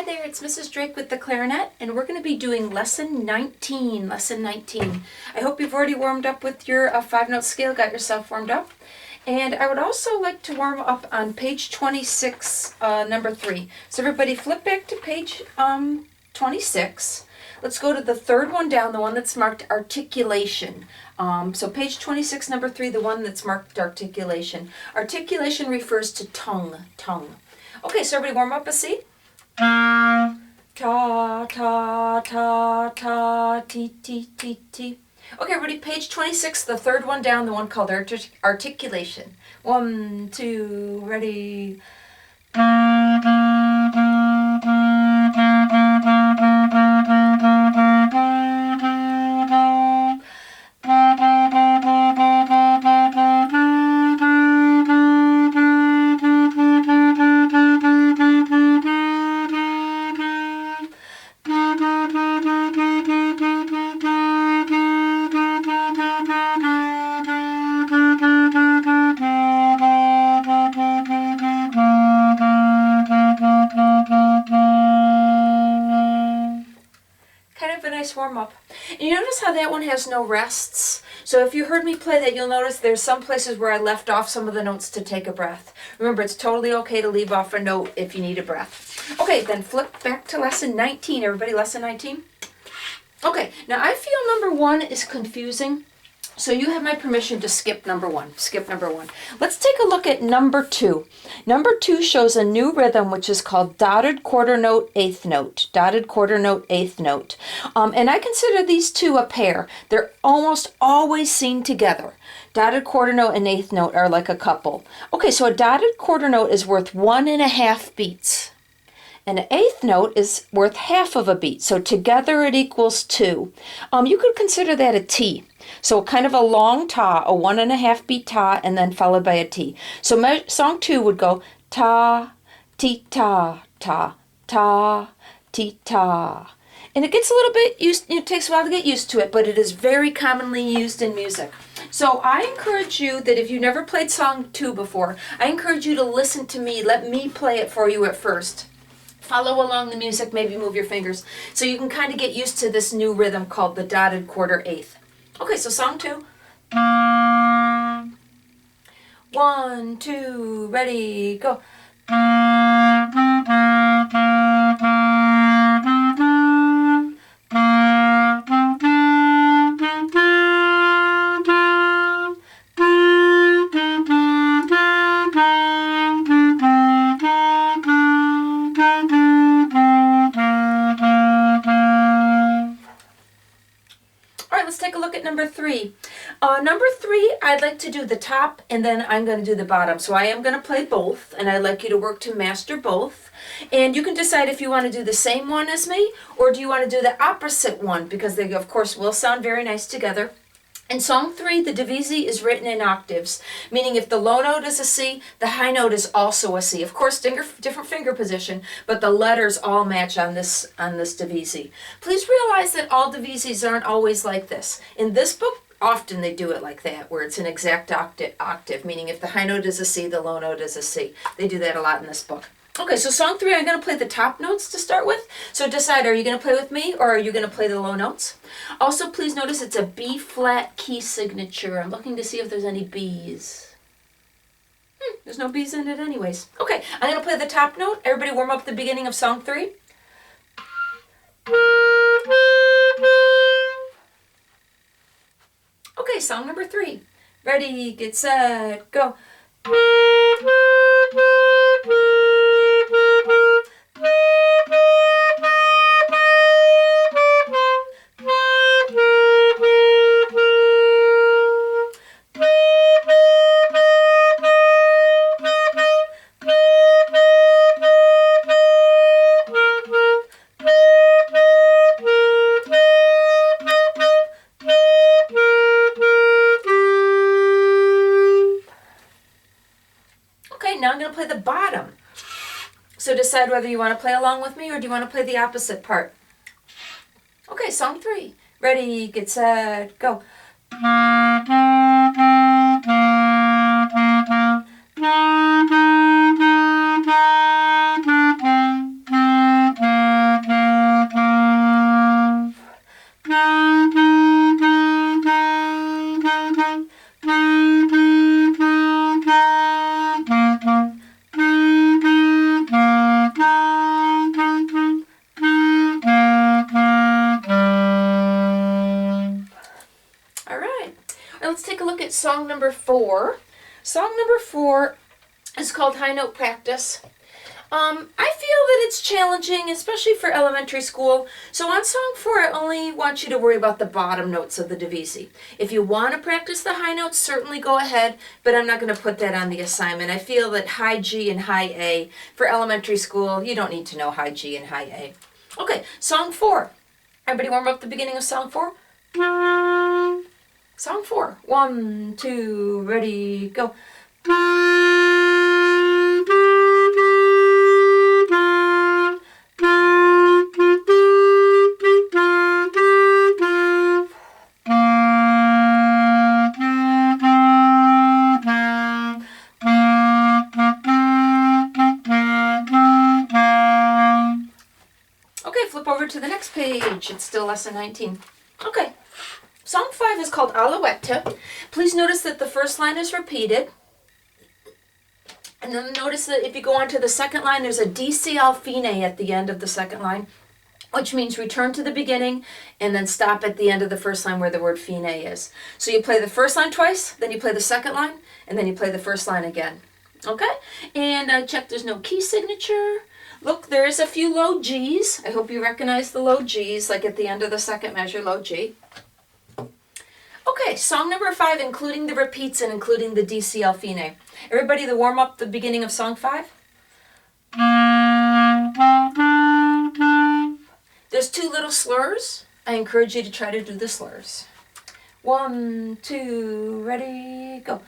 there, it's Mrs. Drake with the clarinet, and we're going to be doing lesson 19. I hope you've already warmed up with your 5-note scale, got yourself warmed up. And I would also like to warm up on page 26, number 3. So everybody flip back to page 26. Let's go to the third one down, the one that's marked articulation. So page 26, number 3, the one that's marked articulation. Articulation refers to tongue. Okay, so everybody warm up a C. Ta, ta, ta, ta, ti, ti, ti, ti. Okay, everybody, page 26, the third one down, the one called articulation. 1, 2, ready. Warm up. And you notice how that one has no rests? So if you heard me play that, you'll notice there's some places where I left off some of the notes to take a breath. Remember, it's totally okay to leave off a note if you need a breath. Okay, then flip back to lesson 19. Everybody, lesson 19? Okay, now I feel number 1 is confusing, so you have my permission to skip number 1. Let's take a look at number 2. Number 2 shows a new rhythm, which is called dotted quarter note, eighth note. Dotted quarter note, eighth note. And I consider these two a pair. They're almost always seen together. Dotted quarter note and eighth note are like a couple. Okay, so a dotted quarter note is worth 1.5 beats. And an eighth note is worth half of a beat. So together it equals 2. You could consider that a T. So kind of a long ta, a 1.5 beat ta, and then followed by a T. So song 2 would go ta, ti ta, ta, ta, ti ta. And it gets a little bit used, it takes a while to get used to it, but it is very commonly used in music. So I encourage you that if you've never played song 2 before, I encourage you to listen to me, let me play it for you at first. Follow along the music, maybe move your fingers, so you can kind of get used to this new rhythm called the dotted quarter eighth. Okay, so song 2. 1, 2, ready, go. Number 3. Number 3, I'd like to do the top and then I'm going to do the bottom. So I am going to play both and I'd like you to work to master both. And you can decide if you want to do the same one as me or do you want to do the opposite one, because they of course will sound very nice together. In song 3, the divisi is written in octaves, meaning if the low note is a C, the high note is also a C. Of course, different finger position, but the letters all match on this divisi. Please realize that all divisis aren't always like this. In this book, often they do it like that, where it's an exact octave, meaning if the high note is a C, the low note is a C. They do that a lot in this book. Okay, so song 3, I'm going to play the top notes to start with. So decide, are you going to play with me or are you going to play the low notes? Also, please notice it's a B flat key signature. I'm looking to see if there's any B's. There's no B's in it anyways. Okay, I'm going to play the top note. Everybody warm up the beginning of song 3. Okay, song number 3. Ready, get set, go. Now I'm going to play the bottom. So decide whether you want to play along with me or do you want to play the opposite part. Okay, song 3. Ready, get set, go. at song number 4. Song number 4 is called High Note Practice. I feel that it's challenging, especially for elementary school. So on song 4, I only want you to worry about the bottom notes of the divisi. If you want to practice the high notes, certainly go ahead, but I'm not going to put that on the assignment. I feel that high G and high A for elementary school, you don't need to know high G and high A. Okay, song 4. Everybody warm up the beginning of song 4? Song 4. 1, 2, ready, go. Okay, flip over to the next page. It's still lesson 19. Okay, song 5 is called Alouette. Please notice that the first line is repeated. And then notice that if you go on to the second line, there's a DCL fine at the end of the second line, which means return to the beginning and then stop at the end of the first line where the word fine is. So you play the first line twice, then you play the second line, and then you play the first line again. Okay? And check there's no key signature. Look, there is a few low Gs. I hope you recognize the low Gs, like at the end of the second measure, low G. Okay, song number 5, including the repeats and including the DCL fine. Everybody to warm up the beginning of song 5. There's 2 little slurs. I encourage you to try to do the slurs. 1, 2, ready, go.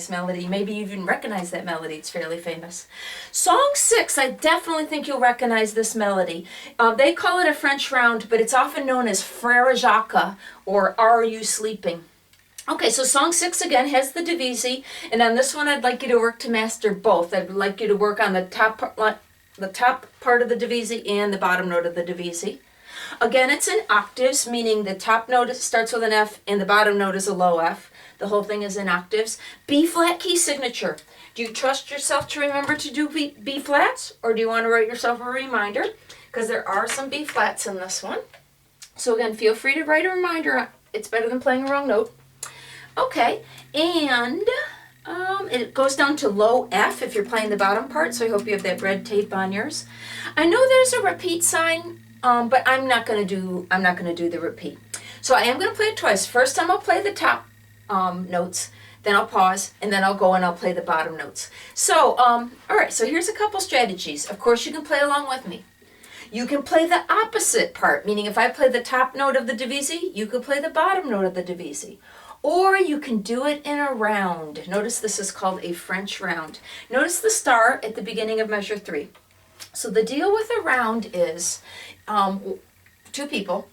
Melody. Maybe you even recognize that melody. It's fairly famous. Song 6, I definitely think you'll recognize this melody. They call it a French round, but it's often known as Frère Jacques or Are You Sleeping? Okay, so song 6 again has the divisi, and on this one I'd like you to work to master both. I'd like you to work on the top part of the divisi and the bottom note of the divisi. Again, it's in octaves, meaning the top note starts with an F and the bottom note is a low F. The whole thing is in octaves. B flat key signature. Do you trust yourself to remember to do B flats, or do you want to write yourself a reminder? Because there are some B flats in this one. So again, feel free to write a reminder. It's better than playing a wrong note. Okay, and it goes down to low F if you're playing the bottom part, so I hope you have that red tape on yours. I know there's a repeat sign, but I'm not going to do the repeat. So I am going to play it twice. First time I'll play the top notes, then I'll pause, and then I'll go and I'll play the bottom notes. So, all right, so here's a couple strategies. Of course, you can play along with me. You can play the opposite part, meaning if I play the top note of the divisi, you can play the bottom note of the divisi. Or you can do it in a round. Notice this is called a French round. Notice the star at the beginning of measure 3. So the deal with a round is 2 people,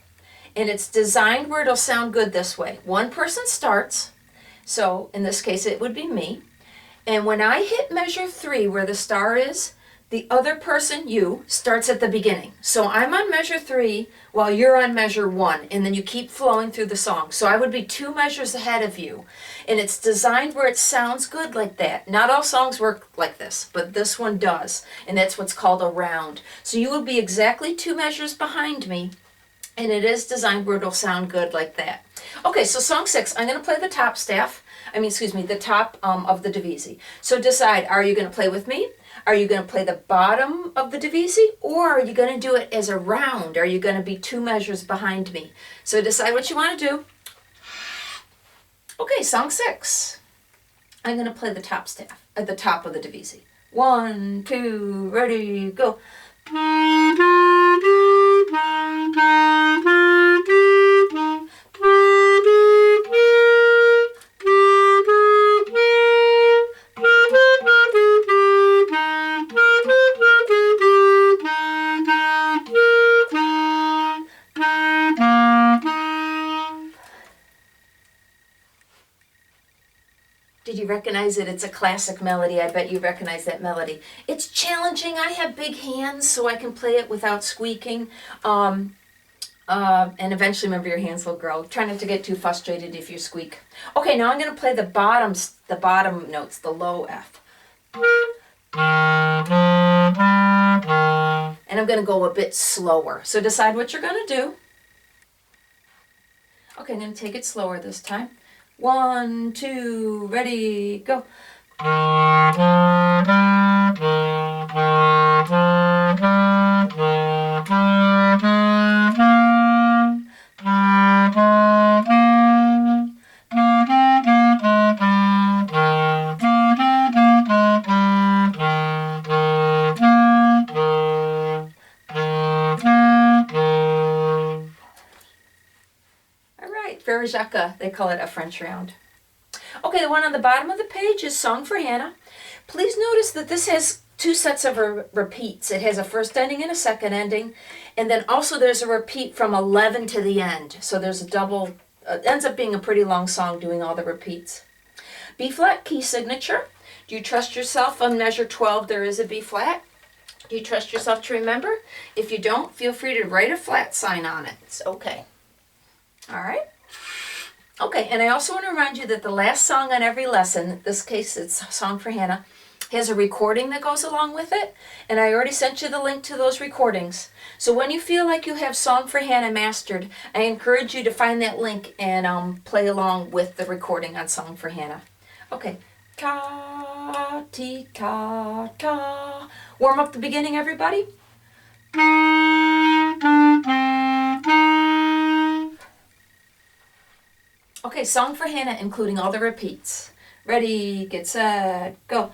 and it's designed where it'll sound good this way. One person starts, so in this case it would be me, and when I hit measure 3 where the star is, the other person, you, starts at the beginning. So I'm on measure 3 while you're on measure 1, and then you keep flowing through the song. So I would be 2 measures ahead of you, and it's designed where it sounds good like that. Not all songs work like this, but this one does, and that's what's called a round. So you will be exactly 2 measures behind me, and it is designed where it'll sound good like that. Okay, so song 6, I'm going to play the top the top of the divisi. So decide, are you going to play with me? Are you going to play the bottom of the divisi? Or are you going to do it as a round? Are you going to be 2 measures behind me? So decide what you want to do. Okay, song 6. I'm going to play the top staff at the top of the divisi. 1, 2, ready, go. recognize it. It's a classic melody. I bet you recognize that melody. It's challenging. I have big hands, so I can play it without squeaking. And eventually, remember, your hands will grow. Try not to get too frustrated if you squeak. Okay, now I'm going to play the bottom notes, the low F. And I'm going to go a bit slower. So decide what you're going to do. Okay, I'm going to take it slower this time. 1, 2, ready, go. Verjaka, they call it a French round. Okay, the one on the bottom of the page is Song for Hanna. Please notice that this has 2 sets of repeats. It has a first ending and a second ending, and then also there's a repeat from 11 to the end. So there's a double, it ends up being a pretty long song doing all the repeats. B flat key signature. Do you trust yourself? On measure 12 there is a B flat. Do you trust yourself to remember? If you don't, feel free to write a flat sign on it. It's okay. All right. Okay, and I also want to remind you that the last song on every lesson, in this case it's Song for Hanna, has a recording that goes along with it, and I already sent you the link to those recordings. So when you feel like you have Song for Hanna mastered, I encourage you to find that link and play along with the recording on Song for Hanna. Okay, ta, ti, ta, ta. Warm up the beginning, everybody. Okay, Song for Hanna, including all the repeats. Ready, get set, go.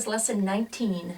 Lesson 19.